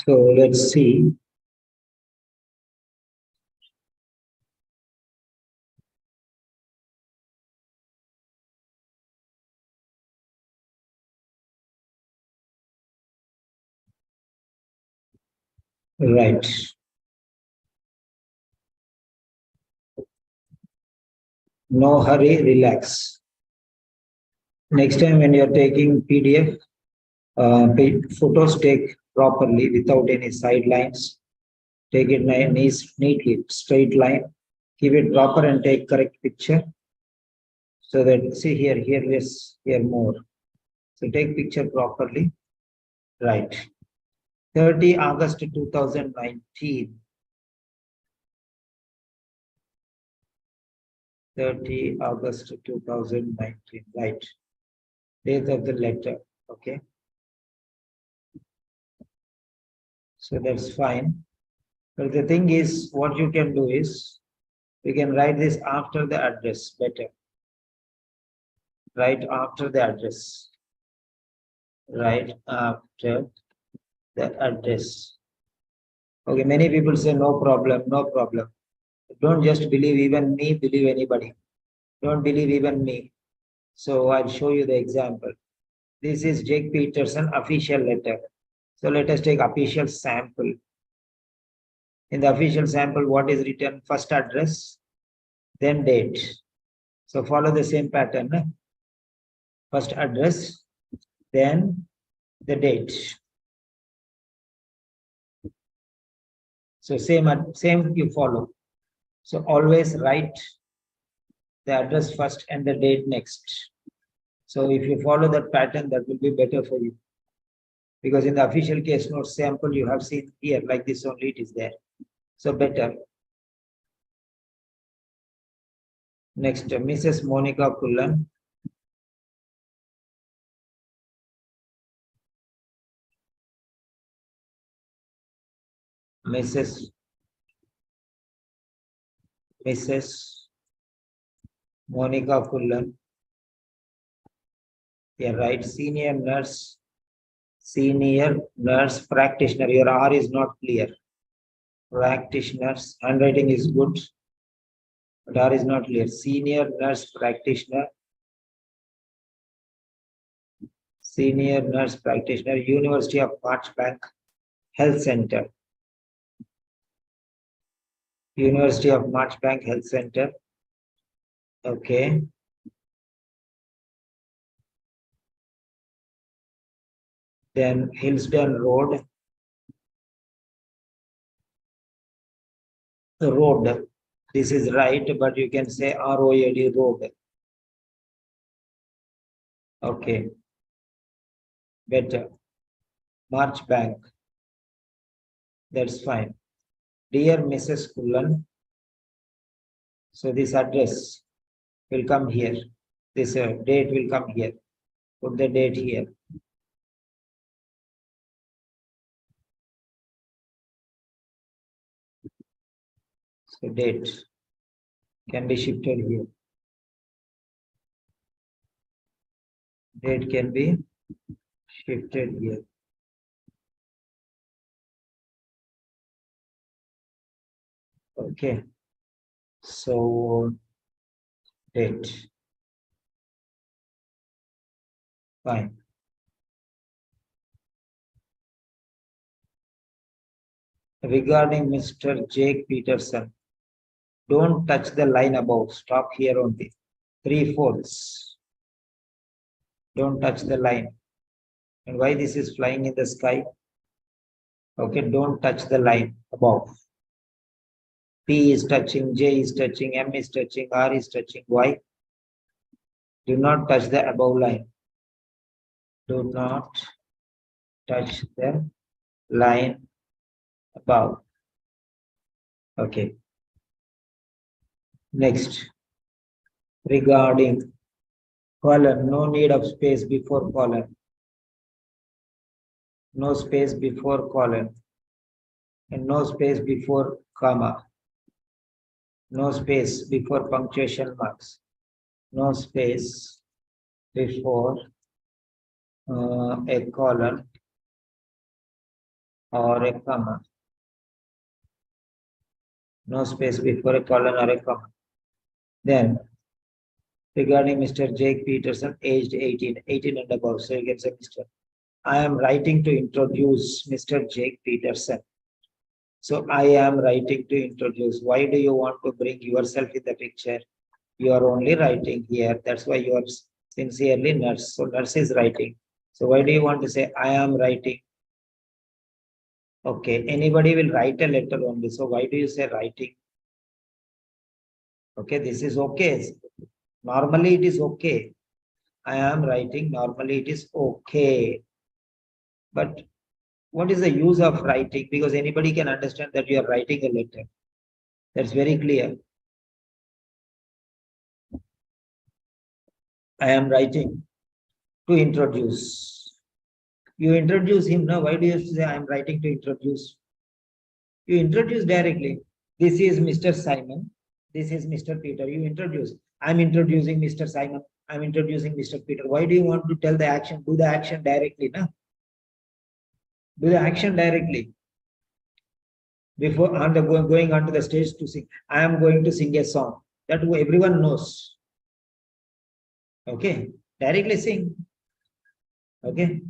So let's see. Right. No hurry, relax. Next time when you're taking PDF, photos take properly without any sidelines. Take it neatly, straight line. Keep it proper and take correct picture. So that, see here less, here more. So take picture properly. Right. 30 August 2019. 30 August 2019. Right. Date of the letter. Okay. So that's fine. But the thing is, what you can do is, you can write this after the address better. Right after the address. Right after the address. Okay, many people say no problem, no problem. Don't just believe even me, believe anybody. Don't believe even me. So I'll show you the example. This is Jake Peterson official letter. So let us take official sample. In the official sample, what is written? First address, then date. So follow the same pattern. First address, then the date. So same you follow. So always write the address first and the date next. So if you follow that pattern, that will be better for you. Because in the official case note sample, you have seen here, like this only it is there. So better. Next, Mrs. Monica Kullan. Mrs. Monica Kullan. Yeah, right. Senior nurse practitioner. Your R is not clear. Practitioners, handwriting is good, but R is not clear. Senior nurse practitioner. Senior nurse practitioner, University of Marchbank Health Center. University of Marchbank Health Center. Okay. Then Hillsdon Road. The road. This is right, but you can say ROAD road. Okay. Better. Marchbank. That's fine. Dear Mrs. Kullan. So this address will come here. This date will come here. Put the date here. So date can be shifted here. Date can be shifted here. Okay. So date. Fine. Regarding Mr. Jake Peterson, don't touch the line above. Stop here only. 3/4. Don't touch the line. And why this is flying in the sky? Okay, don't touch the line above. P is touching, J is touching, M is touching, R is touching. Why? Do not touch the above line. Do not touch the line above. Okay. Next, regarding colon, no need of space before colon. No space before colon. And no space before comma. No space before punctuation marks. No space before a colon. or a comma. No space before a colon or a comma. Then, regarding Mr. Jake Peterson, aged 18 and above. So you can say, Mr. I am writing to introduce Mr. Jake Peterson. So I am writing to introduce. Why do you want to bring yourself in the picture? You are only writing here. That's why you are sincerely nurse. So nurse is writing. So why do you want to say I am writing? Okay, anybody will write a letter only. So why do you say writing? Okay, this is okay. Normally it is okay. I am writing. Normally it is okay. But what is the use of writing? Because anybody can understand that you are writing a letter. That's very clear. I am writing to introduce. You introduce him now. Why do you say I am writing to introduce? You introduce directly. This is Mr. Simon. This is Mr. Peter. You introduce. I'm introducing Mr. Simon. I'm introducing Mr. Peter. Why do you want to tell the action? Do the action directly, no? Do the action directly. Before going onto the stage to sing, I am going to sing a song. That everyone knows. Okay, directly sing. Okay,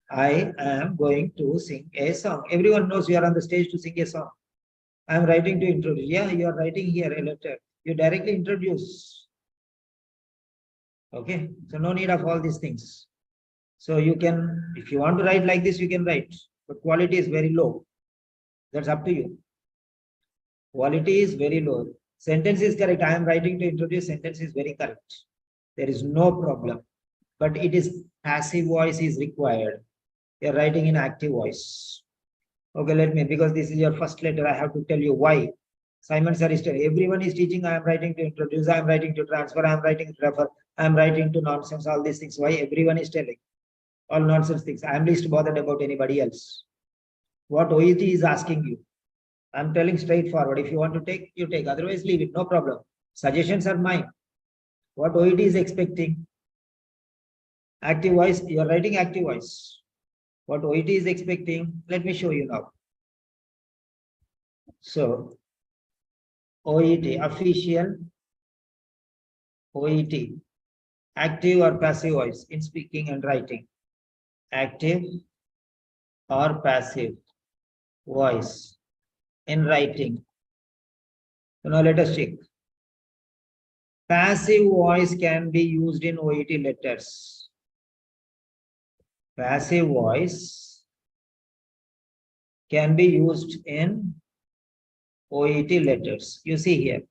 I am going to sing a song. Everyone knows you are on the stage to sing a song. I am writing to introduce. Yeah, you are writing here a letter. You directly introduce. Okay, so no need of all these things. So you can, if you want to write like this, you can write, but quality is very low. That's up to you. Quality is very low. Sentence is correct. I am writing to introduce. Sentence is very correct. There is no problem. But it is passive voice is required. You are writing in active voice. Okay, let me, because this is your first letter, I have to tell you why. Simon sir is telling, everyone is teaching, I am writing to introduce, I am writing to transfer, I am writing to refer, I am writing to nonsense, all these things. Why everyone is telling? All nonsense things. I am least bothered about anybody else. What OET is asking you, I am telling straightforward. If you want to take, you take. Otherwise, leave it. No problem. Suggestions are mine. What OET is expecting? Active voice. You are writing active voice. What OET is expecting? Let me show you now. So, OET, official OET, active or passive voice in speaking and writing. Active or passive voice in writing. So now let us check. Passive voice can be used in OET letters. Passive voice can be used in OET letters. You see here.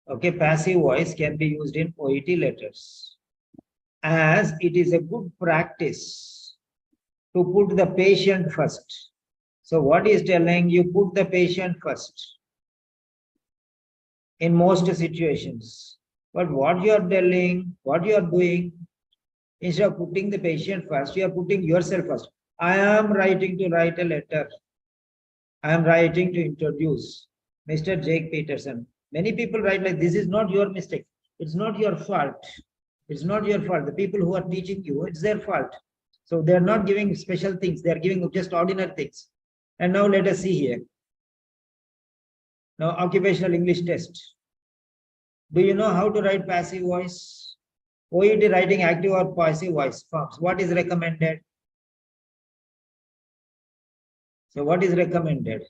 Okay, passive voice can be used in OET letters. As it is a good practice to put the patient first. So what is telling you, put the patient first in most situations. But what you are telling, what you are doing, instead of putting the patient first, you are putting yourself first. I am writing to write a letter. I am writing to introduce Mr. Jake Peterson. Many people write like this is not your mistake. It's not your fault. It's not your fault. The people who are teaching you, it's their fault. So they are not giving special things. They are giving just ordinary things. And now let us see here. Now occupational English test. Do you know how to write passive voice? OET writing active or passive voice forms. What is recommended? So what is recommended?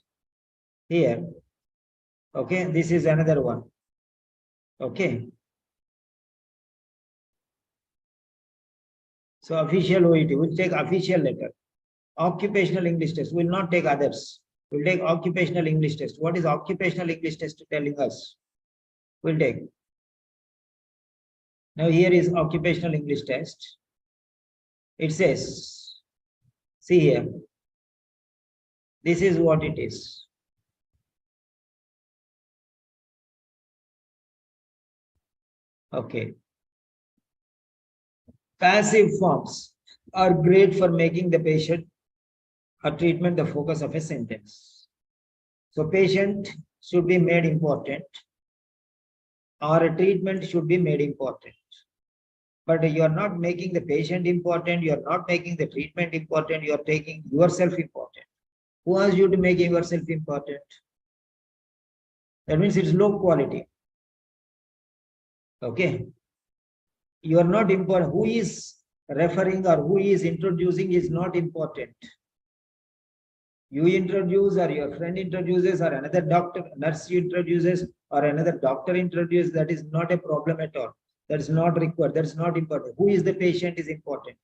Here. Okay, this is another one. Okay. So official OET, we'll take official letter. Occupational English test, we'll not take others. We'll take occupational English test. What is occupational English test telling us? We'll take. Now here is occupational English test. It says, see here, this is what it is. Okay. Passive forms are great for making the patient or treatment the focus of a sentence. So patient should be made important or a treatment should be made important. But you are not making the patient important, you are not making the treatment important, you are taking yourself important. Who asked you to make yourself important? That means it's low quality. Okay. You are not important. Who is referring or who is introducing is not important. You introduce, or your friend introduces, or another doctor, nurse introduces, or another doctor introduces, that is not a problem at all. That's not required. That's not important. Who is the patient is important.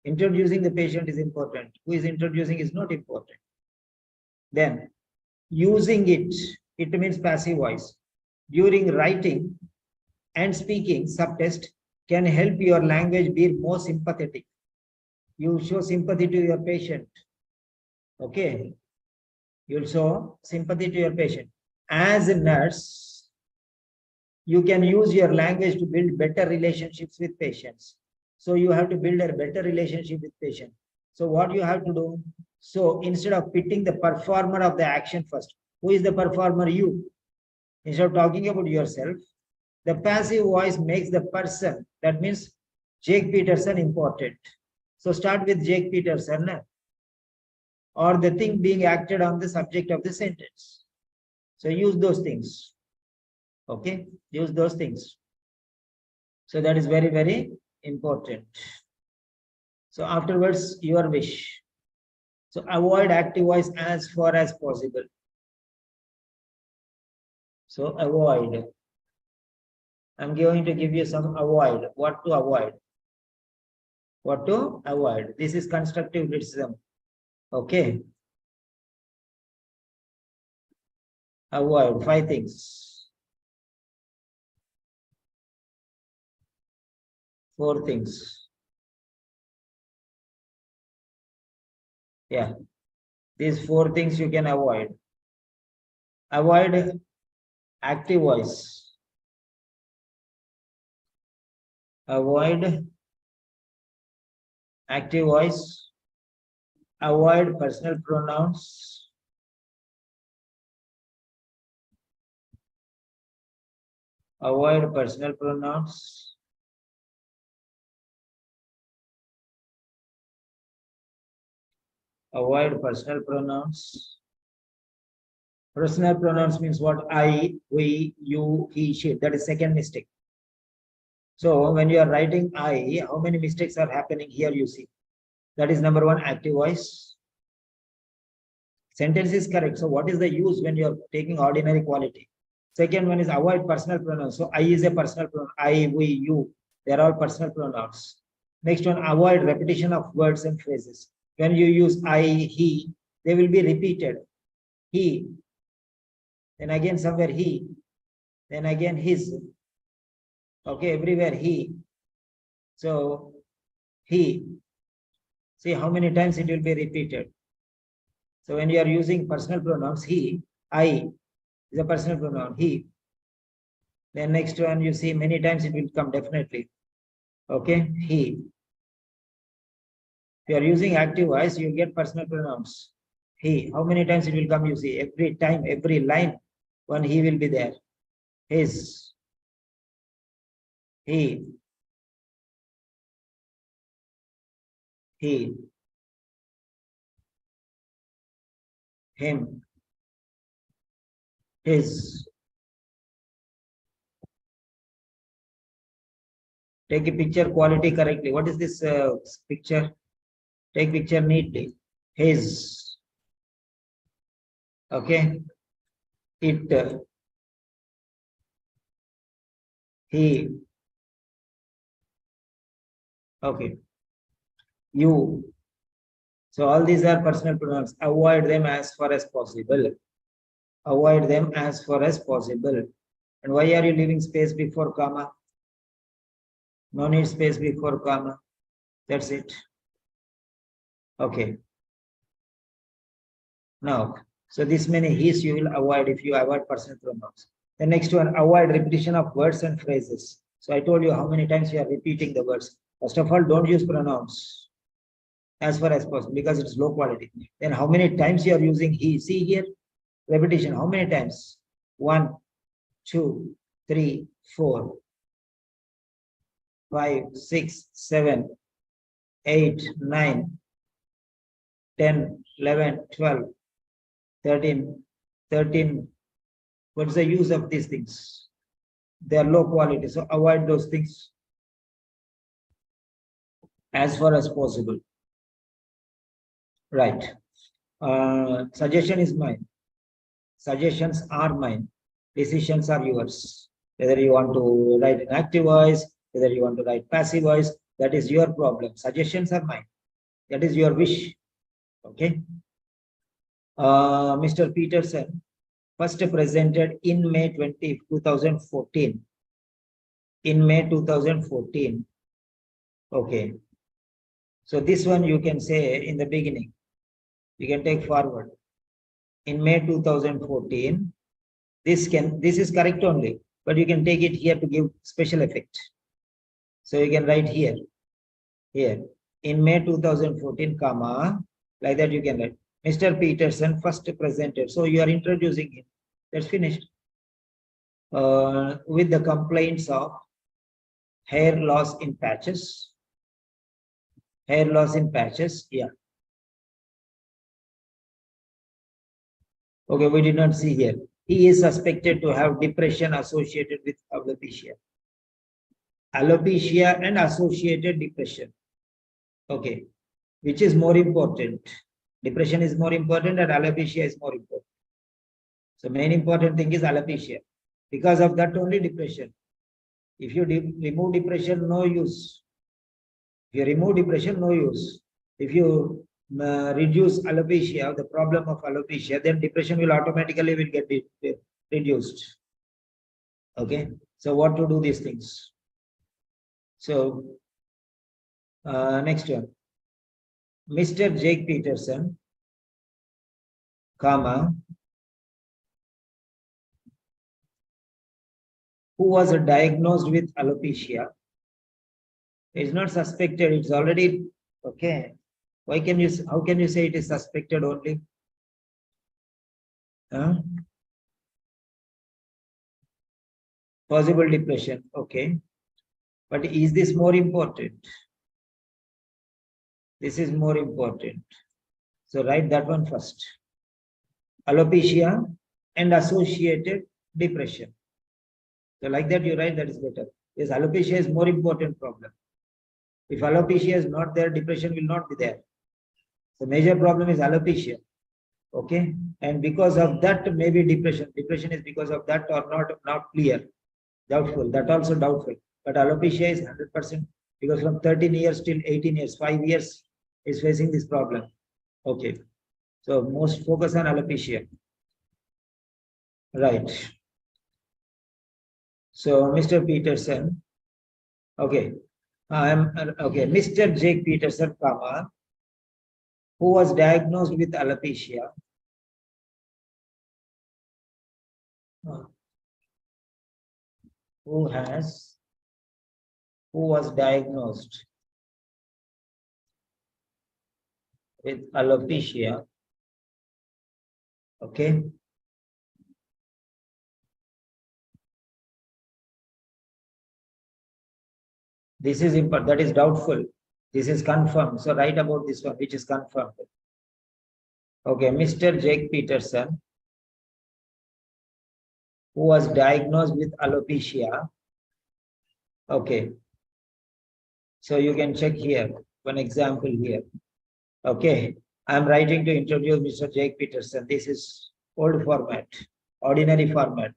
Introducing the patient is important. Who is introducing is not important. Then, using it, it means passive voice. During writing and speaking, subtext can help your language be more sympathetic. You show sympathy to your patient. Okay. You'll show sympathy to your patient. As a nurse, you can use your language to build better relationships with patients. So you have to build a better relationship with patient. So what you have to do? So instead of pitting the performer of the action first, who is the performer? You. Instead of talking about yourself, the passive voice makes the person, that means Jake Peterson, important. So start with Jake Peterson, or the thing being acted on the subject of the sentence. So use those things. Okay, use those things. So that is very, very important. So afterwards, your wish. So avoid active voice as far as possible. So avoid. I'm going to give you some avoid. What to avoid? What to avoid? This is constructive criticism. Okay. Avoid 5 things. 4 things. Yeah. These 4 things you can avoid. Avoid active voice. Avoid active voice. Avoid personal pronouns. Avoid personal pronouns. Avoid personal pronouns. Personal pronouns means what? I, we, you, he, she. That is second mistake. So when you are writing I, how many mistakes are happening here you see? That is number 1, active voice. Sentence is correct. So what is the use when you are taking ordinary quality? Second one is avoid personal pronouns. So I is a personal pronoun. I, we, you. They are all personal pronouns. Next one, avoid repetition of words and phrases. When you use I, he, they will be repeated. He, then again somewhere he, then again his. Okay, everywhere he. So he. See how many times it will be repeated. So when you are using personal pronouns, he, I is a personal pronoun, he. Then next one you see many times it will come definitely. Okay, he. If you are using active voice, you get personal pronouns. He. How many times it will come? You see every time, every line, one he will be there. His. He. He. Him. His. Take a picture quality correctly. What is this picture? Take picture neatly. His. Okay. It. He. Okay. You. So all these are personal pronouns. Avoid them as far as possible. Avoid them as far as possible. And why are you leaving space before comma? No need space before comma. That's it. Okay. Now, so this many he's you will avoid if you avoid personal pronouns. The next one, avoid repetition of words and phrases. So I told you how many times you are repeating the words. First of all, don't use pronouns as far as possible because it's low quality. Then how many times you are using he? See here, repetition. How many times? 1, 2, 3, 4, 5, 6, 7, 8, 9, 10, 11, 12. 13. What's the use of these things? They are low quality, so avoid those things as far as possible. Right. Suggestion is mine. Suggestions are mine. Decisions are yours. Whether you want to write in active voice, whether you want to write passive voice, that is your problem. Suggestions are mine. That is your wish. Okay. Mr. Peterson first presented in May 2014. In May 2014. Okay. So this one you can say in the beginning. You can take forward. In May 2014, this is correct only, but you can take it here to give special effect. So you can write here. In May 2014, comma, like that you can write. Mr. Peterson first presented. So you are introducing him. That's finished. With the complaints of hair loss in patches. Hair loss in patches, yeah. Okay, we did not see here. He is suspected to have depression associated with alopecia. Alopecia and associated depression. Okay, which is more important? Depression is more important and alopecia is more important. So main important thing is alopecia. Because of that only depression. If you remove depression, no use. If you remove depression, no use. If you reduce alopecia, the problem of alopecia, then depression will automatically get reduced. Okay, so what to do these things? So next one, Mr. Jake Peterson, comma, who was diagnosed with alopecia, is not suspected, it's already okay. How can you say it is suspected only? Possible depression, okay. But is this more important? This is more important. So write that one first. Alopecia and associated depression. So like that you write, that is better. Yes, alopecia is more important problem. If alopecia is not there, depression will not be there. The major problem is alopecia. Okay. And because of that, maybe depression. Depression is because of that or not clear. Doubtful. That also doubtful. But alopecia is 100% because from 13 years till 18 years, 5 years is facing this problem. Okay. So most focus on alopecia. Right. So Mr. Peterson. Okay. Okay. Mr. Jake Peterson, comma, who was diagnosed with alopecia. Who was diagnosed with alopecia. Okay. This is important. That is doubtful. This is confirmed. So write about this one, which is confirmed. Okay, Mr. Jake Peterson, who was diagnosed with alopecia. Okay. So you can check here, one example here. Okay. I'm writing to introduce Mr. Jake Peterson. This is old format, ordinary format.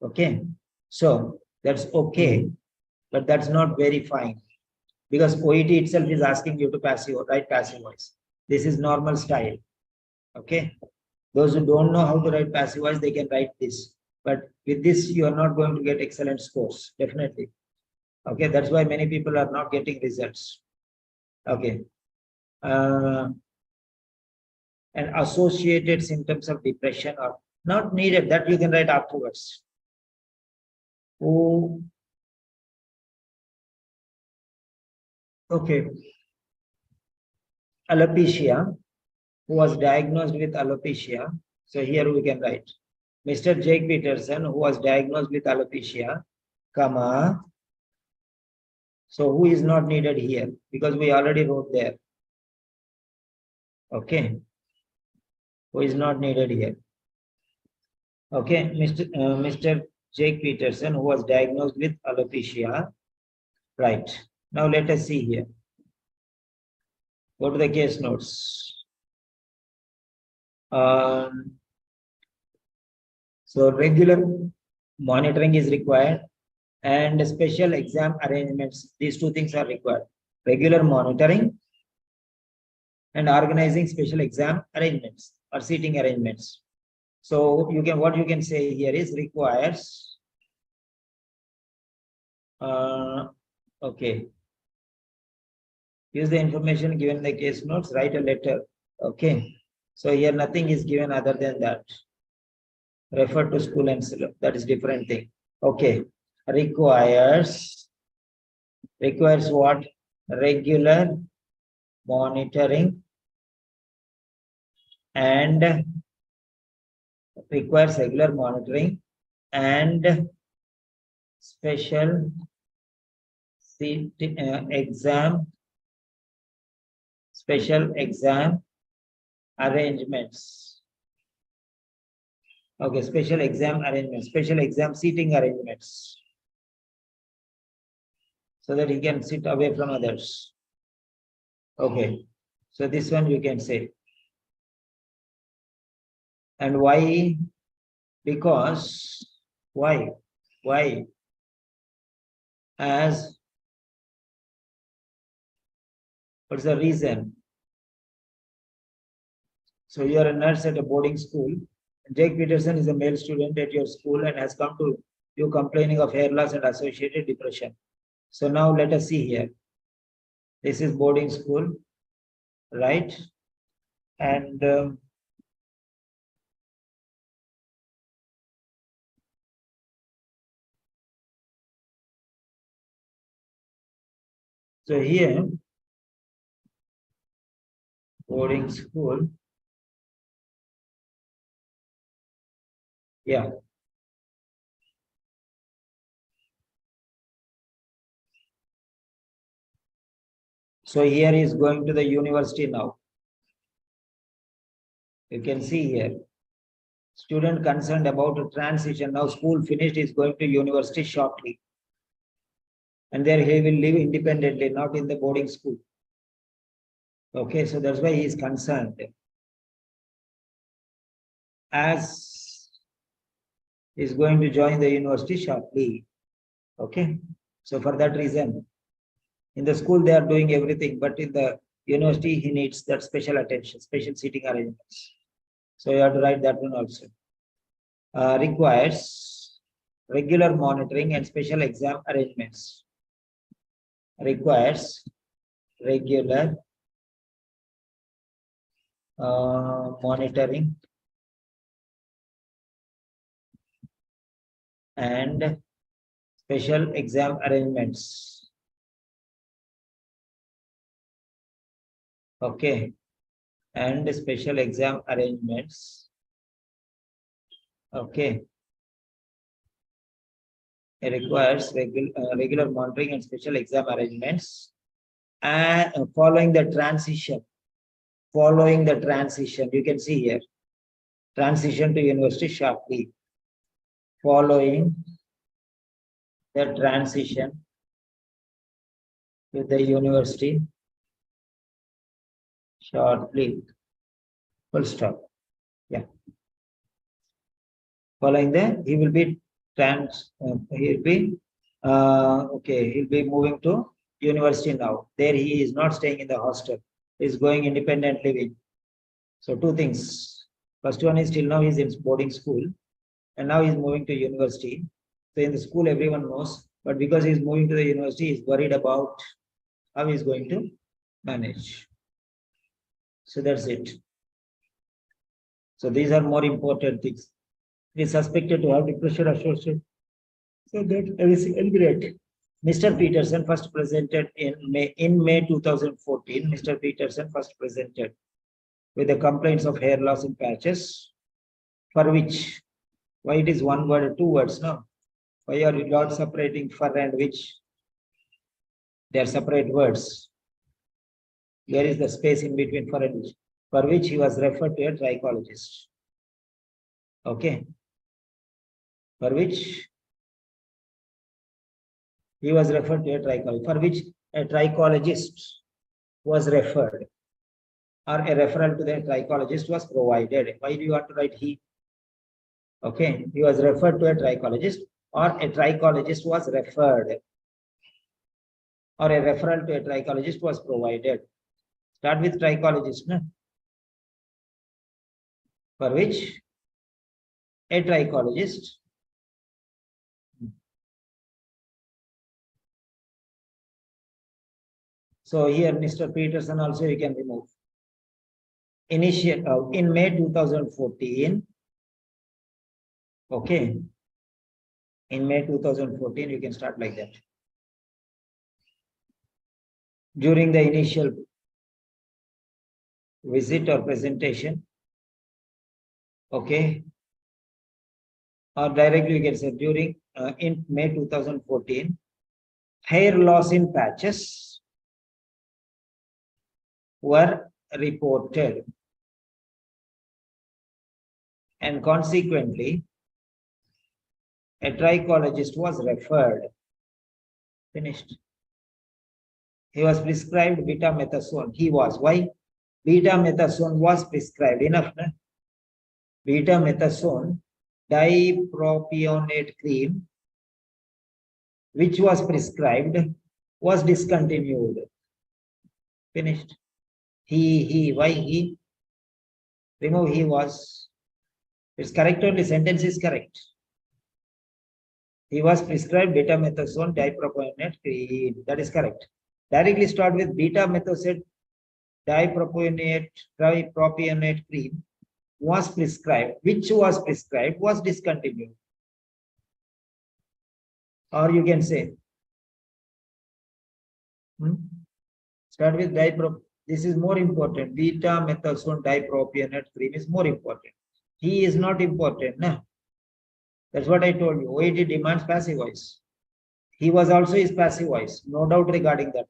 Okay. So that's okay, but that's not very fine because OET itself is asking you to write passive voice. This is normal style. Okay. Those who don't know how to write passive voice, they can write this. But with this, you are not going to get excellent scores, definitely. Okay, that's why many people are not getting results. Okay. And associated symptoms of depression are not needed. That you can write afterwards. Who? Okay. Alopecia. Who was diagnosed with alopecia. So here we can write Mr. Jake Peterson, who was diagnosed with alopecia, comma. So who is not needed here because we already wrote there. Okay. who is not needed here. Okay, Mr. Jake Peterson, who was diagnosed with alopecia. Right. Now let us see here. Go to the case notes. So regular monitoring is required and special exam arrangements. These two things are required. Regular monitoring and organizing special exam arrangements or seating arrangements. So what you can say here is requires. Okay. Use the information given in the case notes, write a letter. Okay. So here nothing is given other than that. Refer to school and syllabus. That is different thing. Okay. Requires what? Regular monitoring and requires regular monitoring and special exam arrangements. Okay, special exam arrangements, special exam seating arrangements, so that he can sit away from others. Okay, so this one you can say. And why? Because why? As what's the reason? So you are a nurse at a boarding school. Jake Peterson is a male student at your school and has come to you complaining of hair loss and associated depression. So now let us see here. This is boarding school, right? And so here, boarding school. Yeah. So here is going to the university now. You can see here. Student concerned about a transition. Now school finished, is going to university shortly. And there he will live independently, not in the boarding school. Okay, so that's why he is concerned. As is going to join the university shortly. Okay, so for that reason, in the school they are doing everything, but in the university he needs that special attention, special seating arrangements. So you have to write that one also. Requires regular monitoring and special exam arrangements. Requires regular monitoring and special exam arrangements. Okay, and special exam arrangements. Okay, it requires regular monitoring and special exam arrangements. And following the transition, you can see here, transition to university shortly. Following the transition to the university shortly. Full stop. Yeah. Following that, he will be he'll be moving to university now. There he is not staying in the hostel. He is going independent living. So two things. First one is till now he's in boarding school, and now he's moving to university. So in the school everyone knows, but because he's moving to the university, he's worried about how he's going to manage. So that's it. So these are more important things. He is suspected to have depression associated. So that everything will be right. Mr. Peterson first presented in May 2014. Mr. Peterson first presented with the complaints of hair loss in patches, for which, why it is one word or two words now? Why are you not separating for and which? They are separate words. There is the space in between for and which. for which he was referred to a trichologist. Okay. For which he was referred to a trichologist, for which a trichologist was referred, or a referral to the trichologist was provided. Why do you want to write he? Okay, he was referred to a trichologist, or a trichologist was referred, or a referral to a trichologist was provided. Start with trichologist, no? For which a trichologist so here Mr. Peterson also you can remove. Initial in May 2014. Okay. In May 2014, you can start like that. During the initial visit or presentation, okay, or directly you can say during in May 2014, hair loss in patches were reported, and consequently a trichologist was referred. Finished. He was prescribed betamethasone. He was. Why? Betamethasone was prescribed. Enough, no? Betamethasone dipropionate cream, which was prescribed, was discontinued. Finished. Why he? Remove he was. It's correct only. Sentence is correct. He was prescribed betamethasone dipropionate cream. That is correct. Directly start with betamethasone dipropionate cream was prescribed. Which was prescribed was discontinued. Or you can say, start with this is more important. Betamethasone dipropionate cream is more important. He is not important. No? That's what I told you. OET demands passive voice. He was also his passive voice. No doubt regarding that.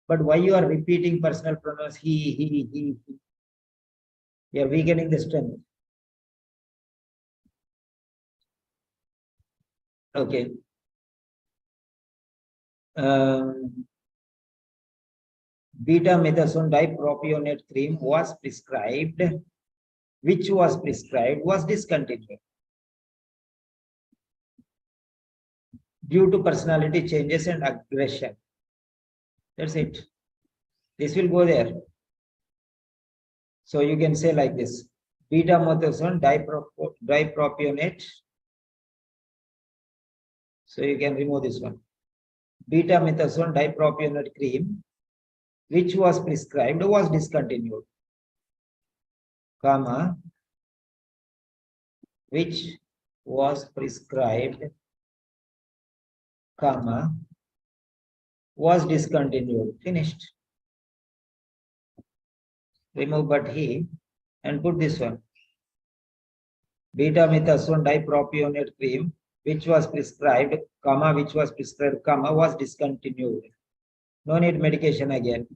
But why you are repeating personal pronouns he? You are weakening the strength. Okay. Betamethasone dipropionate cream was prescribed. Which was prescribed was discontinued due to personality changes and aggression. That's it. This will go there. So you can say like this. Betamethasone dipropionate. So you can remove this one. Betamethasone dipropionate cream, which was prescribed, was discontinued, comma, which was prescribed, comma, was discontinued. Finished. Remove but he and put this one. Betamethasone dipropionate cream, which was prescribed, comma, which was prescribed, comma, was discontinued. No need medication again.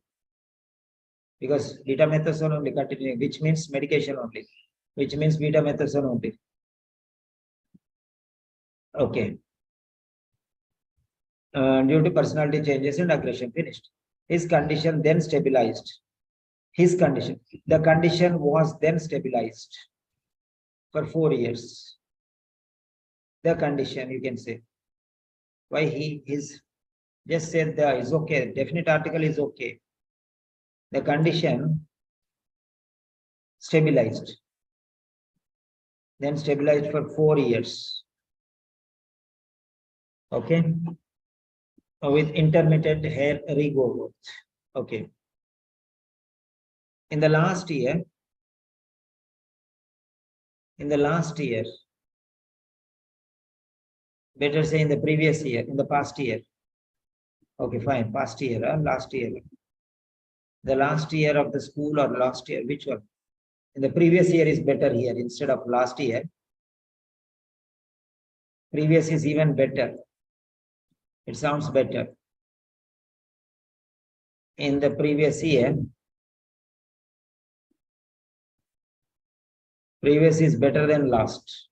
Because betamethasone only continuing, which means medication only, which means betamethasone only. Okay. Due to personality changes and aggression. Finished. His condition then stabilized. His condition. The condition was then stabilized for 4 years. The condition, you can say. Why his just said the is okay. Definite article is okay. The condition stabilized. Then stabilized for 4 years. Okay. With intermittent hair regrowth. Okay. In the last year, better say in the previous year, in the past year. Okay, fine. Past year, last year. The last year of the school or last year, which one? In the previous year is better here instead of last year. Previous is even better. It sounds better. In the previous year, Previous is better than last.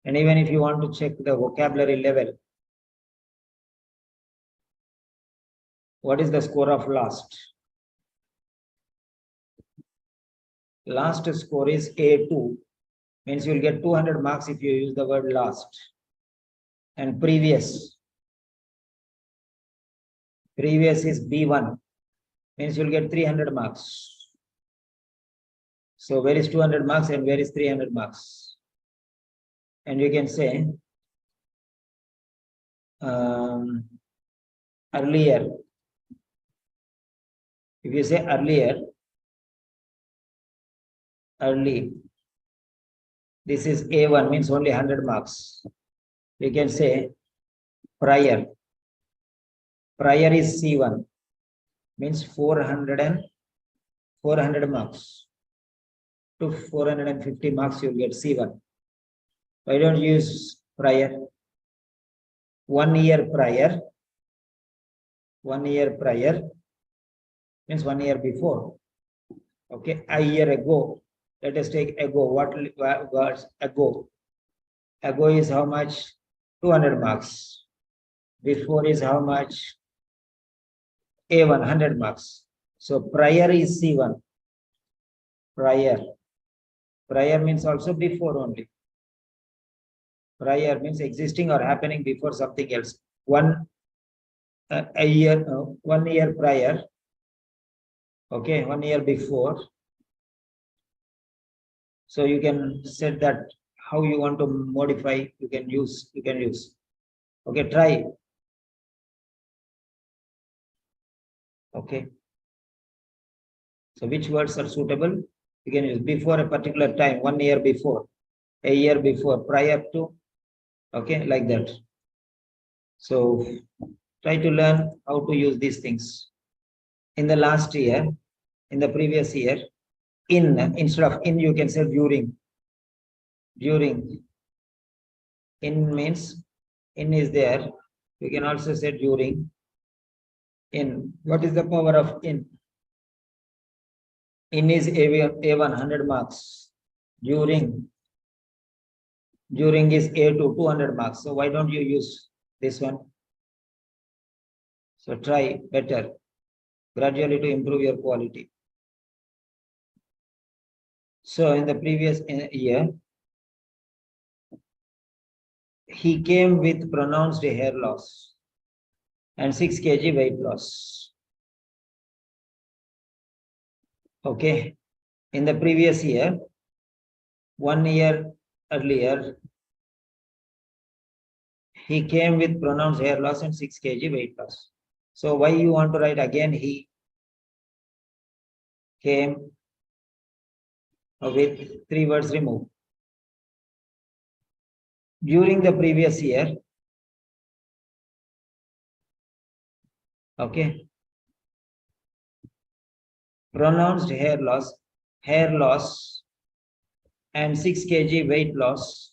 And even if you want to check the vocabulary level, what is the score of last? Last score is A2, means you will get 200 marks if you use the word last. And previous is B1, means you will get 300 marks. So where is 200 marks and where is 300 marks? And you can say earlier. If you say earlier, early, this is A1, means only 100 marks. You can say prior. Prior is C1, means 400 marks. To 450 marks, you will get C1. Why don't you use prior? 1 year prior. 1 year prior means 1 year before. Okay, a year ago. Let us take ago. What was ago? Ago is how much? 200 marks. Before is how much? A1, 100 marks. So prior is C1. Prior. Prior means also before only. Prior means existing or happening before something else. 1 year prior. Okay, 1 year before. So you can set that how you want to modify, you can use. Okay, try. Okay. So which words are suitable? You can use before a particular time, 1 year before, a year before, prior to, okay, like that. So try to learn how to use these things. In the last year, in the previous year, instead of in, you can say during. During. In means in is there. You can also say during. In. What is the power of in? In is A1, 100 marks. During is A2, 200 marks. So why don't you use this one? So try better, gradually to improve your quality. So in the previous year, he came with pronounced hair loss and 6 kg weight loss. Okay. In the previous year, 1 year earlier, he came with pronounced hair loss and 6 kg weight loss. So why you want to write again he came with 3 words removed? During the previous year, okay, pronounced hair loss and 6 kg weight loss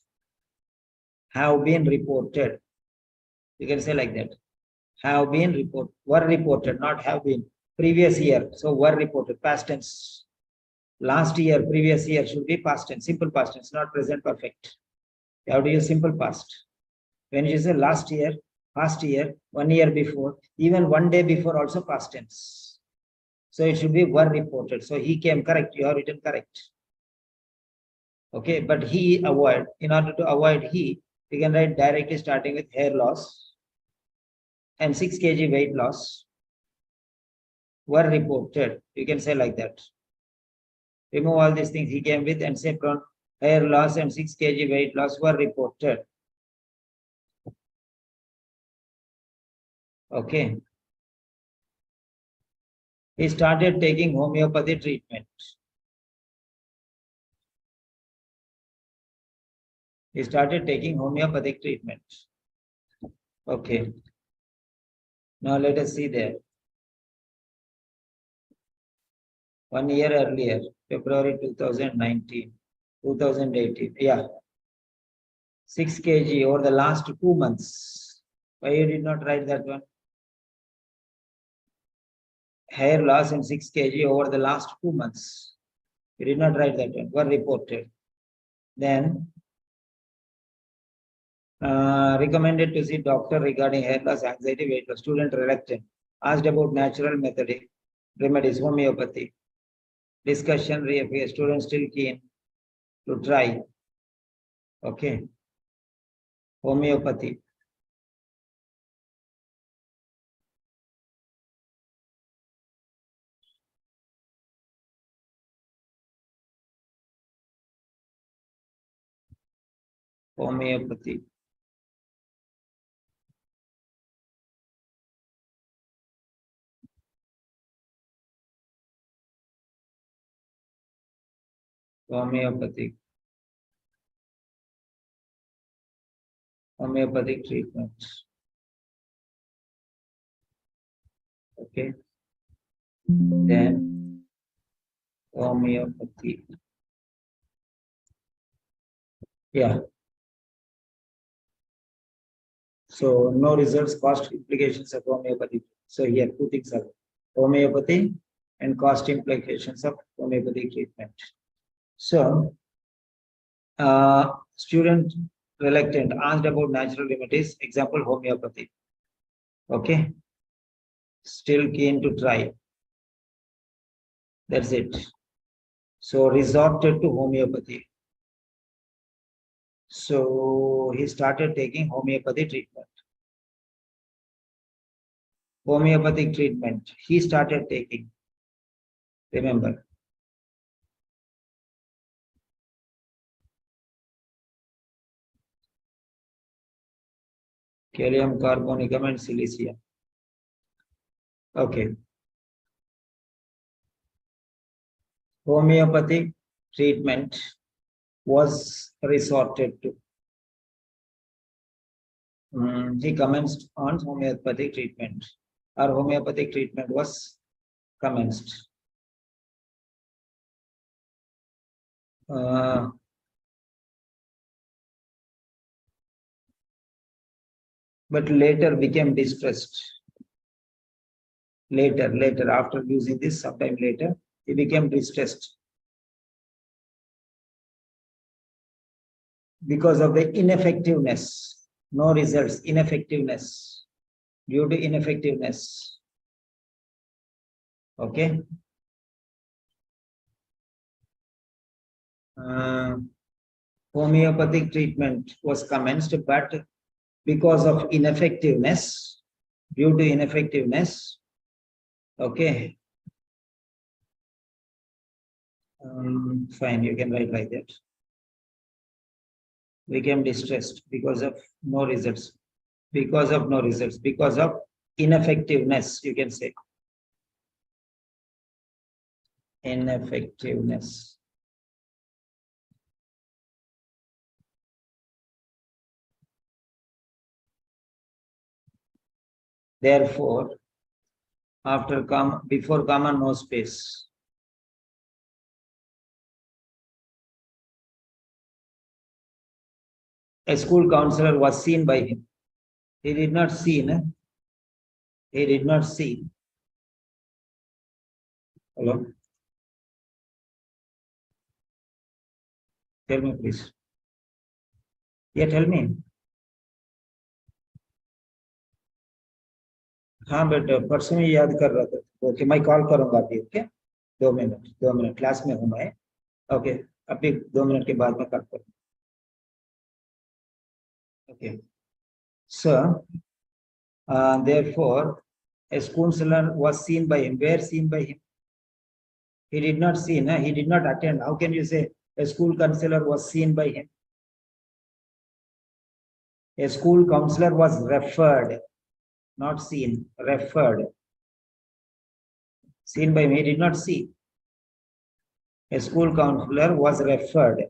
have been reported. You can say like that. Have been reported, were reported, not have been. Previous year, so were reported, past tense. Last year, previous year should be past tense, simple past tense, not present perfect. You have to use simple past. When you say last year, past year, 1 year before, even 1 day before also past tense. So it should be were reported. So he came, correct, you have written correct. Okay, but he avoid, in order to avoid he, you can write directly starting with hair loss and 6 kg weight loss were reported. You can say like that. Remove all these things he came with and say hair loss and 6 kg weight loss were reported. Okay. He started taking homeopathy treatment. He started taking homeopathic treatment. Okay. Now let us see there. 1 year earlier, February 2019, 2018. Yeah. 6 kg over the last 2 months. Why you did not write that one? Hair loss in 6 kg over the last 2 months. You did not write that one. Were reported. Then recommended to see doctor regarding hair loss, anxiety, weight loss. Student reluctant. Asked about natural method, remedies, homeopathy. Discussion, reappear. Student still keen to try. Okay. Homeopathy. Homeopathy. Homeopathic. Homeopathic treatment. Okay. Then homeopathy. Yeah. So no results, cost implications of homeopathy. So here two things are homeopathy and cost implications of homeopathic treatment. So student reluctant asked about natural remedies, example homeopathy. Okay. Still keen to try. That's it. So resorted to homeopathy. So he started taking homeopathy treatment. Homeopathic treatment he started taking. Remember. Calcium carbonicum and silicea. Okay. Homeopathic treatment was resorted to. He commenced on homeopathic treatment. Our homeopathic treatment was commenced. But later became distressed. Later, after using this, sometime later, he became distressed because of the ineffectiveness. No results, ineffectiveness. Due to ineffectiveness. Okay. Homeopathic treatment was commenced, but because of ineffectiveness, due to ineffectiveness, okay. Fine, you can write like that. Became distressed because of no results. Because of no results. Because of ineffectiveness, you can say. Ineffectiveness. Therefore, before comma, no space. A school counselor was seen by him. He did not see. He did not see. Hello? Tell me, please. Yeah, tell me. हाँ but परसों में याद कर रहा था okay मैं call करूंगा अभी ओके 2 मिनट क्लास में हूँ मैं ओके अभी 2 मिनट के बाद में कॉल करूँगा okay so therefore a counselor was seen by him. Where seen by him? He did not see. He did not attend. How can you say a school counselor was seen by him? A school counselor was referred, not seen, referred. Seen by him, he did not see. A school counselor was referred.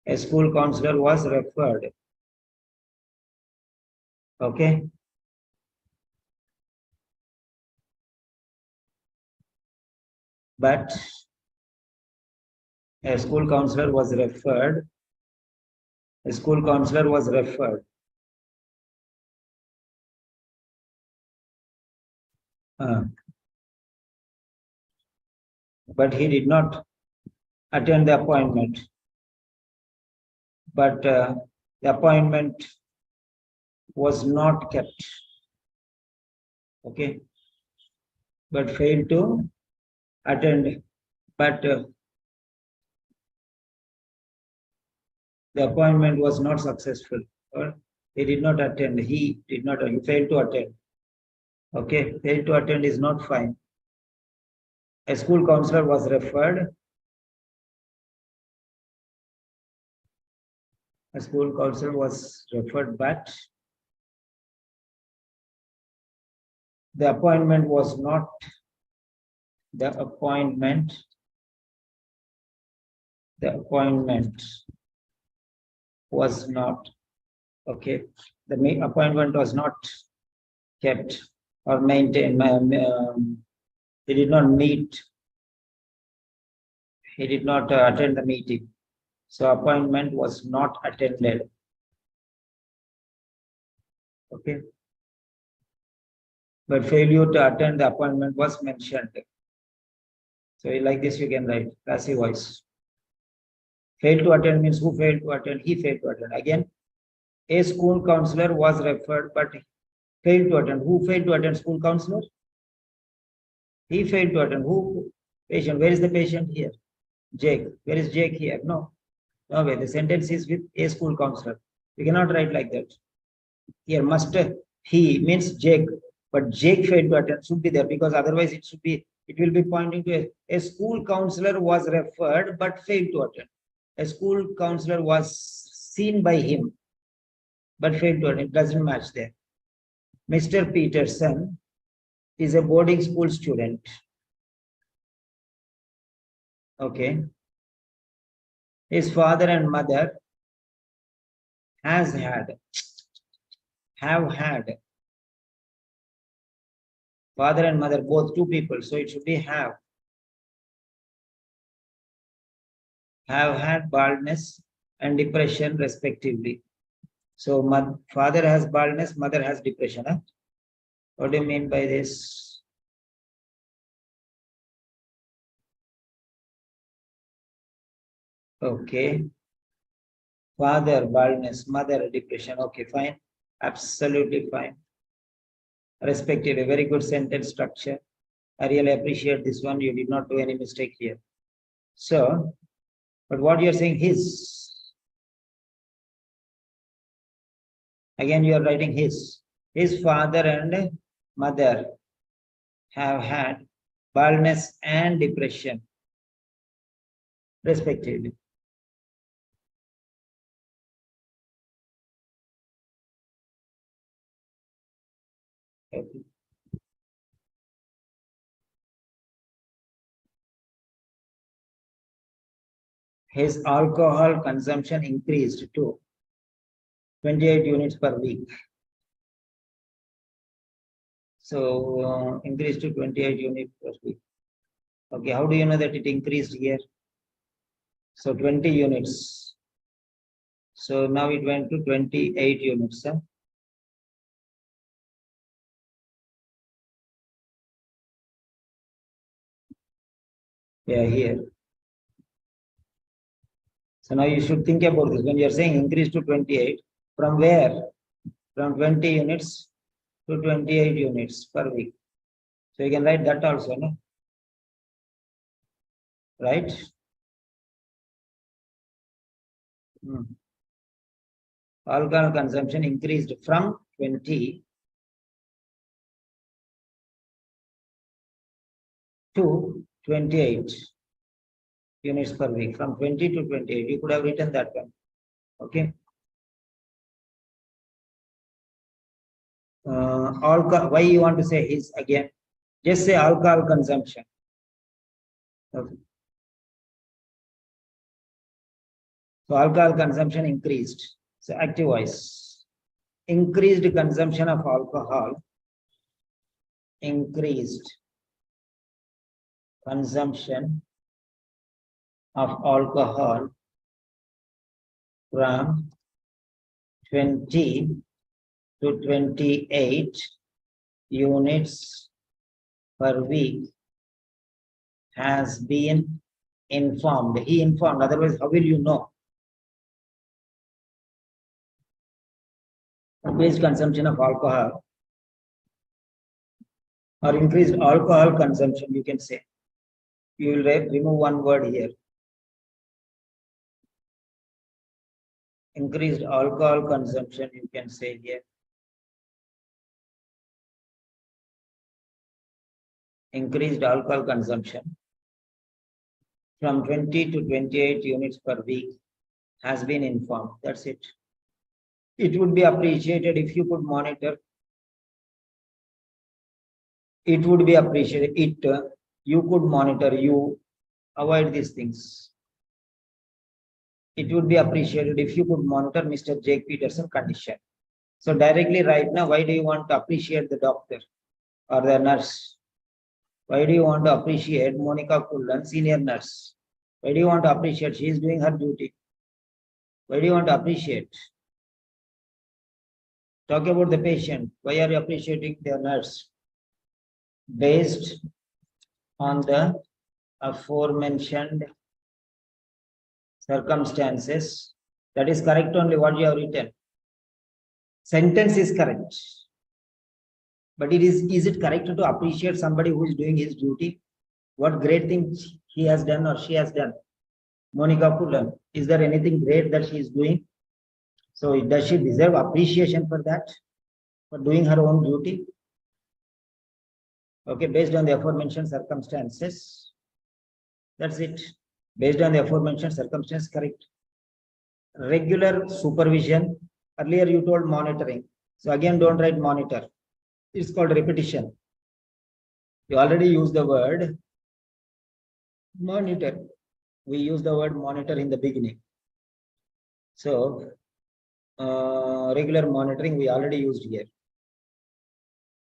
A school counselor was referred. Okay. But a school counselor was referred. A school counselor was referred. but he did not attend the appointment. But the appointment was not kept. Okay. But failed to attend. But the appointment was not successful. Or he did not attend. He failed to attend. Okay. Failed to attend is not fine. A school counselor was referred. A school counselor was referred, but the appointment was not. The appointment was not. Okay. The appointment was not kept or maintained. He did not meet. He did not attend the meeting. So appointment was not attended. Okay. But failure to attend the appointment was mentioned. So like this you can write passive voice. Failed to attend means who failed to attend? He failed to attend. Again, a school counselor was referred but failed to attend. Who failed to attend? School counselor? He failed to attend. Who? Patient. Where is the patient here? Jake. Where is Jake here? No. No way. The sentence is with a school counselor. You cannot write like that. Here must he means Jake. But Jake failed to attend should be there because otherwise it will be pointing to a school counselor was referred but failed to attend. A school counselor was seen by him but failed to attend. It doesn't match there. Mr. Peterson is a boarding school student. Okay. His father and mother have had. Father and mother, both two people. So it should be have. Have had baldness and depression respectively. So father has baldness, mother has depression. Huh? What do you mean by this? Okay. Father baldness, mother depression. Okay, fine. Absolutely fine. Respectively, very good sentence structure. I really appreciate this one. You did not do any mistake here. So, but what you're saying his. Again, you are writing his. His father and mother have had baldness and depression, respectively. Okay. His alcohol consumption increased to 28 units per week. So increased to 28 units per week. Okay, how do you know that it increased here? So 20 units. So now it went to 28 units. Huh? Yeah, here. So now you should think about this. When you're saying increase to 28, from where? From 20 units to 28 units per week. So you can write that also, no? Right? Alcohol consumption increased from 20 to 28 units per week. From 20 to 28. You could have written that one. Okay. Alcohol, why you want to say his again? Just say alcohol consumption. Okay. So alcohol consumption increased. So active voice. Increased consumption of alcohol. Increased consumption of alcohol from 20 to 28 units per week has been informed. He informed, otherwise how will you know? Increased consumption of alcohol or increased alcohol consumption, you can say. You will remove one word here. Increased alcohol consumption, you can say here. Increased alcohol consumption from 20 to 28 units per week has been informed. That's it. It would be appreciated if you could monitor. It would be appreciated. You could monitor. You avoid these things. It would be appreciated if you could monitor Mr. Jake Peterson condition. So directly right now, why do you want to appreciate the doctor or the nurse? Why do you want to appreciate Monica Kullan, senior nurse? Why do you want to appreciate? She is doing her duty. Why do you want to appreciate? Talk about the patient. Why are you appreciating the nurse? Based on the aforementioned circumstances. That is correct only what you have written. Sentence is correct. But is it correct to appreciate somebody who is doing his duty? What great things he has done or she has done? Monica Kullan, is there anything great that she is doing? So does she deserve appreciation for that? For doing her own duty? Okay, based on the aforementioned circumstances. That's it. Based on the aforementioned circumstances, correct. Regular supervision. Earlier you told monitoring. So again, don't write monitor. It's called repetition. You already used the word monitor. We use the word monitor in the beginning. So regular monitoring we already used here.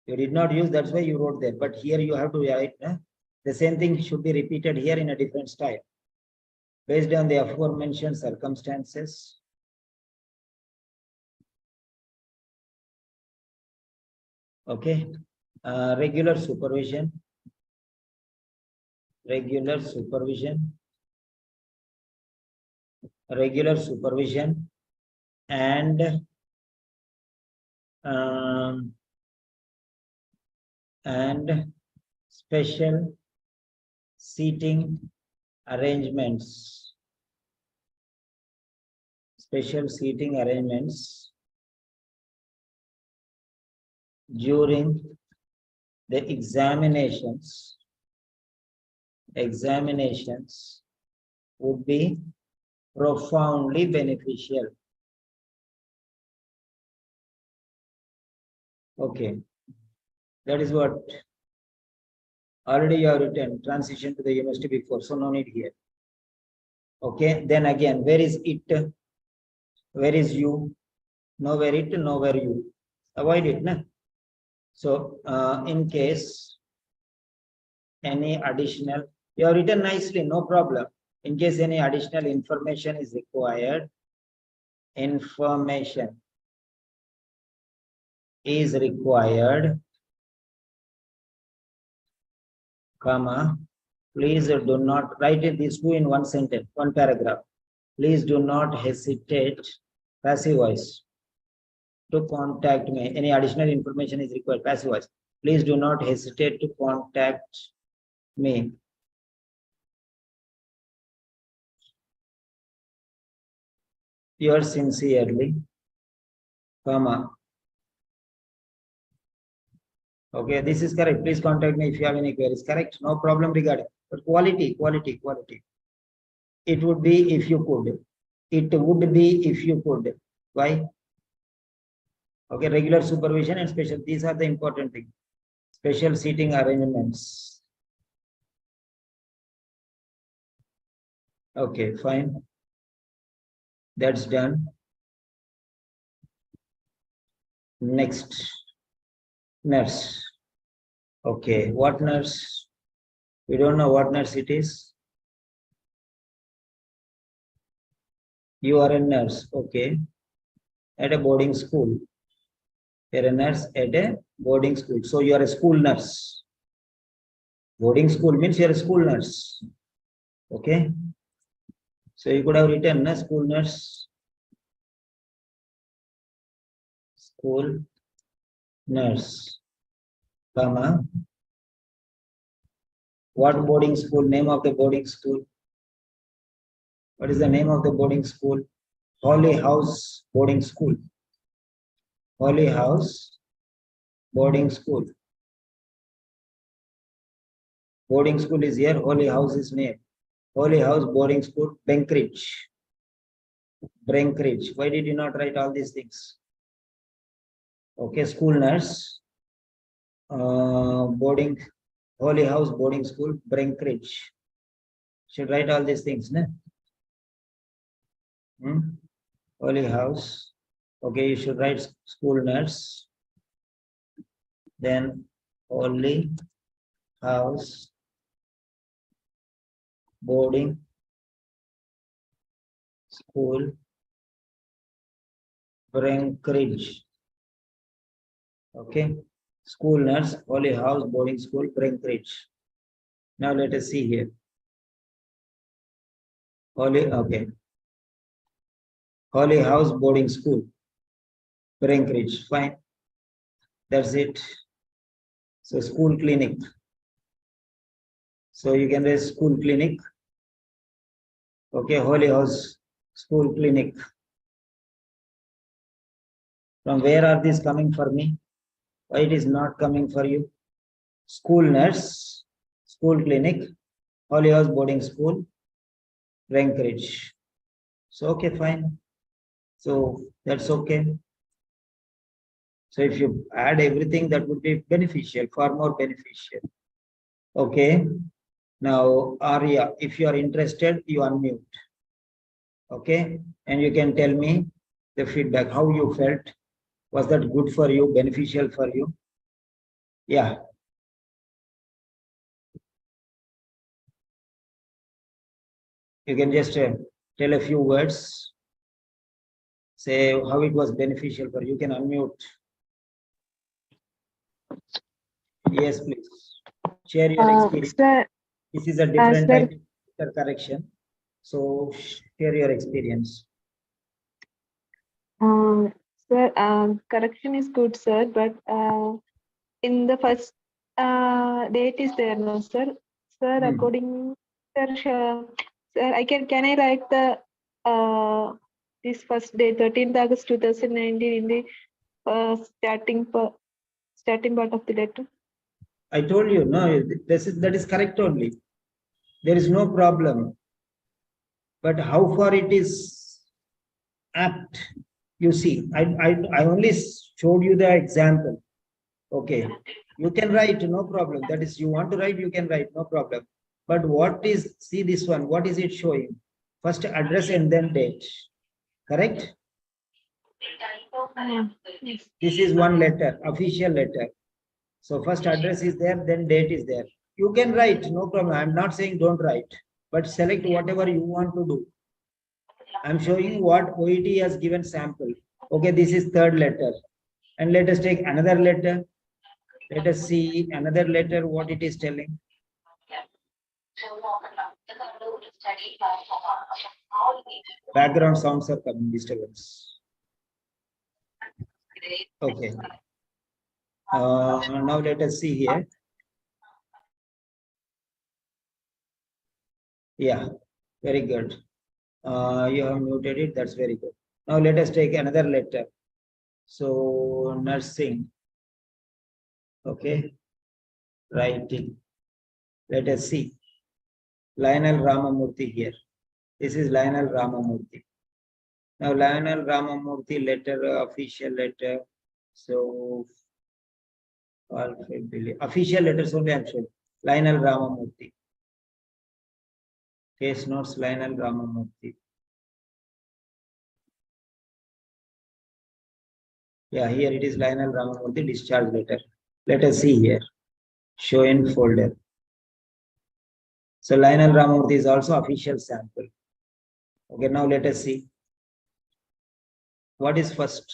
You did not use, that's why you wrote there. But here you have to write the same thing should be repeated here in a different style. Based on the aforementioned circumstances. Okay. Regular supervision. Regular supervision. Regular supervision. And special seating arrangements. Special seating arrangements during the examinations would be profoundly beneficial. Okay, that is what already you have written, transition to the university before, so no need here. Okay, then again, where is it? Where is you? Nowhere it, nowhere you. Avoid it, na? So, in case any additional, you have written nicely, no problem. In case any additional information is required, comma, please do not write it these two in one sentence, one paragraph. Please do not hesitate, passive voice, to contact me. Any additional information is required, passive voice. Please do not hesitate to contact me. Yours sincerely, comma. Okay, this is correct. Please contact me if you have any queries. Correct, no problem regarding. But quality. It would be if you could. It would be if you could. Why? Okay, regular supervision and special. These are the important things. Special seating arrangements. Okay, fine. That's done. Next, nurse. Okay, what nurse? We don't know what nurse it is. You are a nurse, okay, at a boarding school. You're a nurse at a boarding school. So you are a school nurse. Boarding school means you're a school nurse. Okay. So you could have written a school nurse. School nurse, comma. What boarding school? Name of the boarding school? What is the name of the boarding school? Holy House Boarding School. Holy House Boarding School. Boarding school is here. Holy House is name. Holy House Boarding School, Benkridge. Benkridge. Why did you not write all these things? Okay, school nurse. Boarding, Holy House Boarding School, Benkridge. Should write all these things, ne? Holy House. Okay, you should write school nurse. Then Holy House Boarding School, Benkridge. Okay, school nurse, Holy House Boarding School, Benkridge. Now let us see here. Okay. Holy House Boarding School, Benkridge. Fine. That's it. So school clinic. So you can write school clinic. Okay, Holy House School Clinic. From where are these coming for me? Why it is not coming for you? School nurse, school clinic, Holy House Boarding School, Benkridge. So okay, fine. So that's okay. So if you add everything, that would be beneficial, far more beneficial. Okay. Now, Arya, if you are interested, you unmute. Okay. And you can tell me the feedback, how you felt. Was that good for you, beneficial for you? Yeah. You can just tell a few words. Say how it was beneficial for you. You can unmute. Yes, please. Share your experience. Sir, This is a different type of correction. So share your experience. Sir, correction is good, sir, but in the first date is there, no, sir? Sir, according, sir, can I write the this first day, 13th August 2019, in the starting part of the letter? I told you, no, that is correct only. There is no problem. But how far it is apt, you see, I only showed you the example. Okay, you can write, no problem. That is, you want to write, you can write, no problem. But what is, see this one, what is it showing? First address and then date. Correct? This is one letter, official letter. So first address is there, then date is there. You can write, no problem. I'm not saying don't write, but select whatever you want to do. I'm showing what OET has given sample. Okay, this is third letter. And let us take another letter. Let us see another letter, what it is telling. Background sounds are coming, disturbance. Okay. Now let us see here. Yeah, very good. You have muted it, that's very good. Now let us take another letter. So nursing. Okay. Writing. Let us see. Lionel Ramamurthy here. This is Lionel Ramamurthy. Now Lionel Ramamurthy letter, official letter. So official letters only I'm showing. Lionel Ramamurthy. Case notes, Lionel Ramamurthy. Yeah, here it is Lionel Ramamurthy discharge letter. Let us see here. Show in folder. So Lionel Ramamurthy is also official sample. Okay, now let us see. What is first?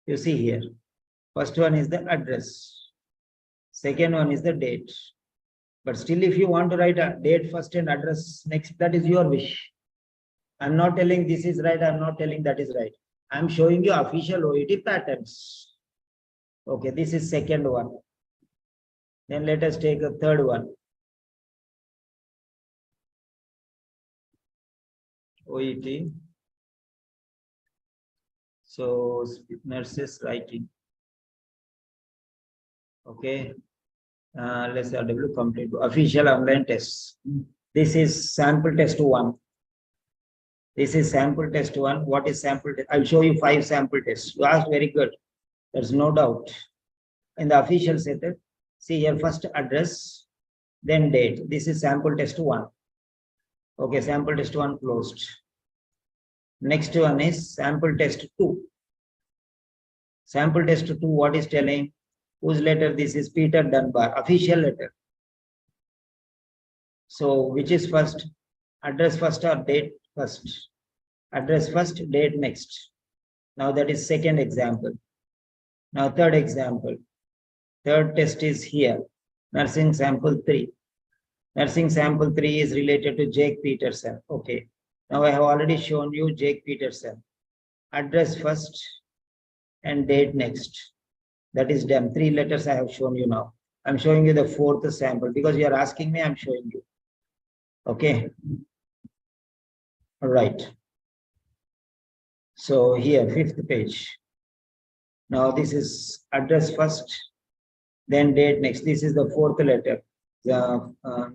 You see here. First one is the address. Second one is the date. But still, if you want to write a date first and address next, that is your wish. I'm not telling this is right. I'm not telling that is right. I'm showing you official OET patterns. Okay, this is second one. Then let us take a third one. OET. So nurses writing. Okay. Let's RW complete official online tests. This is sample test 1. This is sample test 1. What is sample test? I'll show you 5 sample tests. You asked very good. There's no doubt. In the official setup, see here first address, then date. This is sample test 1. Okay, sample test 1 closed. Next one is sample test 2. Sample test 2, what is telling? Whose letter? This is Peter Dunbar, official letter. So which is first? Address first or date first? Address first, date next. Now that is second example. Now third example. Third test is here. Nursing sample 3. Nursing sample 3 is related to Jake Peterson. Okay. Now I have already shown you Jake Peterson. Address first and date next. That is done. 3 letters I have shown you now. I'm showing you the 4th sample because you are asking me, I'm showing you. Okay. All right. So here, 5th page. Now this is address first, then date next. This is the 4th letter.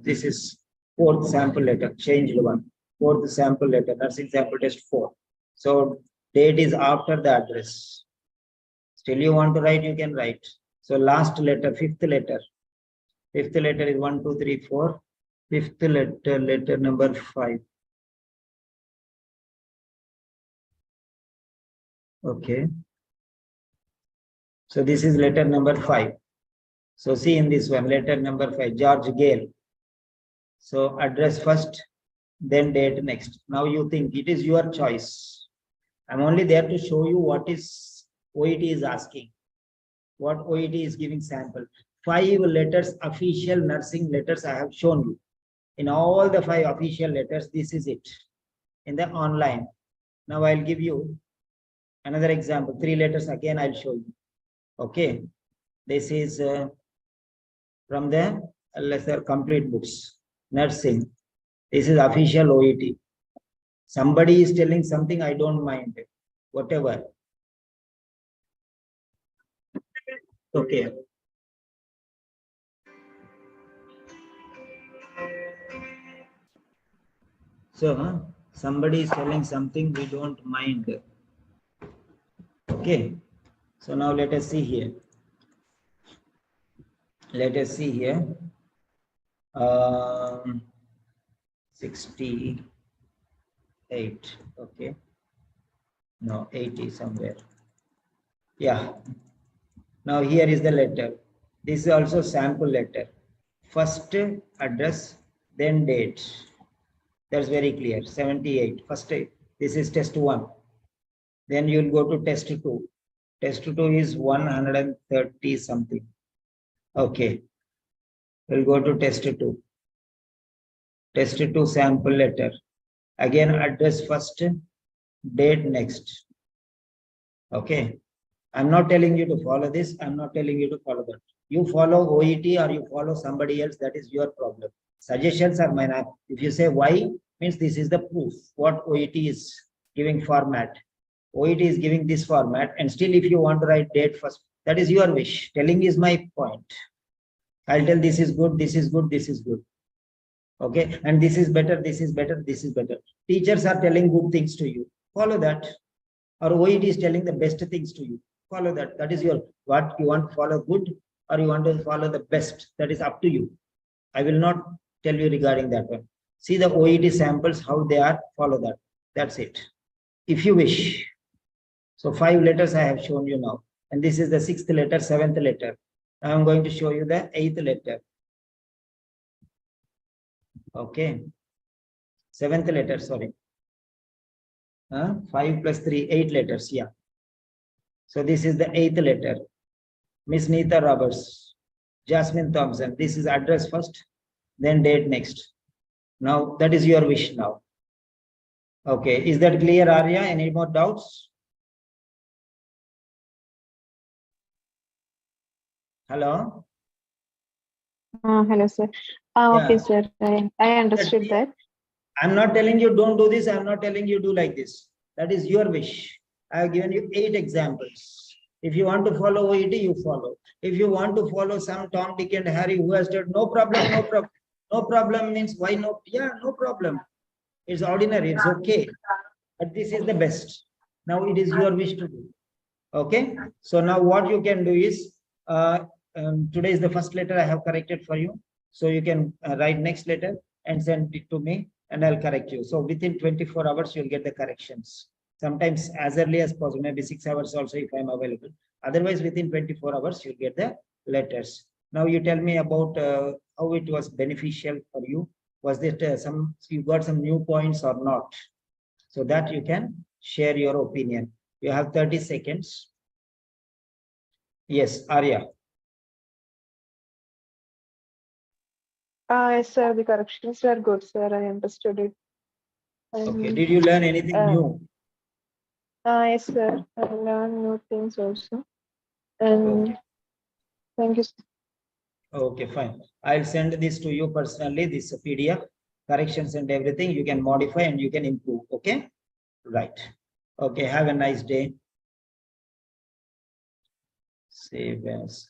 This is 4th sample letter, changed one. 4th sample letter, nursing sample test 4. So date is after the address. Still you want to write, you can write. So last letter, 5th letter. 5th letter is 1, 2, 3, 4. 5th letter, letter number 5. Okay. So this is letter number 5. So see in this one, letter number 5, George Gale. So address first, then date next. Now you think it is your choice. I'm only there to show you what is OET is asking. What OET is giving sample. 5 letters, official nursing letters I have shown you. In all the 5 official letters, this is it. In the online. Now I'll give you another example. 3 letters again I'll show you. Okay. This is from the lesser complete books. Nursing. This is official OET. Somebody is telling something, I don't mind. Whatever. Okay. So somebody is telling something, we don't mind. Okay. So now let us see here. Let us see here. 68. Okay. No, 80 somewhere. Yeah. Now here is the letter. This is also sample letter. First address, then date. That's very clear. 78. First, this is test 1. Then you will go to test 2. Test 2 is 130 something. Okay. We'll go to test 2. Test 2 sample letter. Again, address first, date next. Okay. I'm not telling you to follow this. I'm not telling you to follow that. You follow OET or you follow somebody else, that is your problem. Suggestions are mine. If you say why, means this is the proof. What OET is giving format. OET is giving this format, and still if you want to write date first, that is your wish. Telling is my point. I'll tell this is good, this is good, this is good. Okay, and this is better, this is better, this is better. Teachers are telling good things to you. Follow that. Or OET is telling the best things to you. Follow that. That is your, what you want to follow good or you want to follow the best. That is up to you. I will not tell you regarding that one. See the OET samples, how they are, follow that. That's it. If you wish. So 5 letters I have shown you now. And this is the 6th letter, 7th letter. I am going to show you the 8th letter. Okay. 7th letter, sorry. 5 plus 3, 8 letters. Yeah. So this is the 8th letter. Miss Neeta Roberts, Jasmine Thompson. This is address first, then date next. Now that is your wish now. Okay, is that clear, Arya? Any more doubts? Hello? Hello, sir. Okay, Yeah. sir. I understood that. I'm not telling you don't do this. I'm not telling you do like this. That is your wish. I have given you 8 examples. If you want to follow OET, you follow. If you want to follow some Tom, Dick, and Harry who has said no problem, no problem. No problem means why no? Yeah, no problem. It's ordinary. It's okay. But this is the best. Now it is your wish to do. Okay. So now what you can do is today is the first letter I have corrected for you. So you can write next letter and send it to me and I'll correct you. So within 24 hours, you'll get the corrections. Sometimes as early as possible, maybe 6 hours also if I'm available. Otherwise, within 24 hours, you'll get the letters. Now you tell me about how it was beneficial for you. Was it you got some new points or not? So that you can share your opinion. You have 30 seconds. Yes, Arya. Yes, sir. The corrections were good, sir. I understood it. Okay. Did you learn anything new? Yes, sir. I learned new things also. And Okay. thank you, sir. Okay, fine. I'll send this to you personally, this PDF, corrections and everything. You can modify and you can improve. Okay. Right. Okay. Have a nice day. Save as.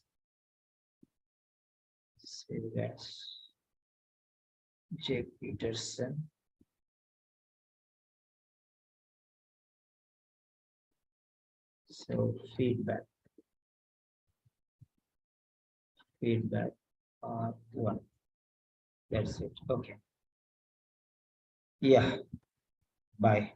Save as. J. Peterson. So feedback. Feedback part 1. That's it. Okay. Yeah. Bye.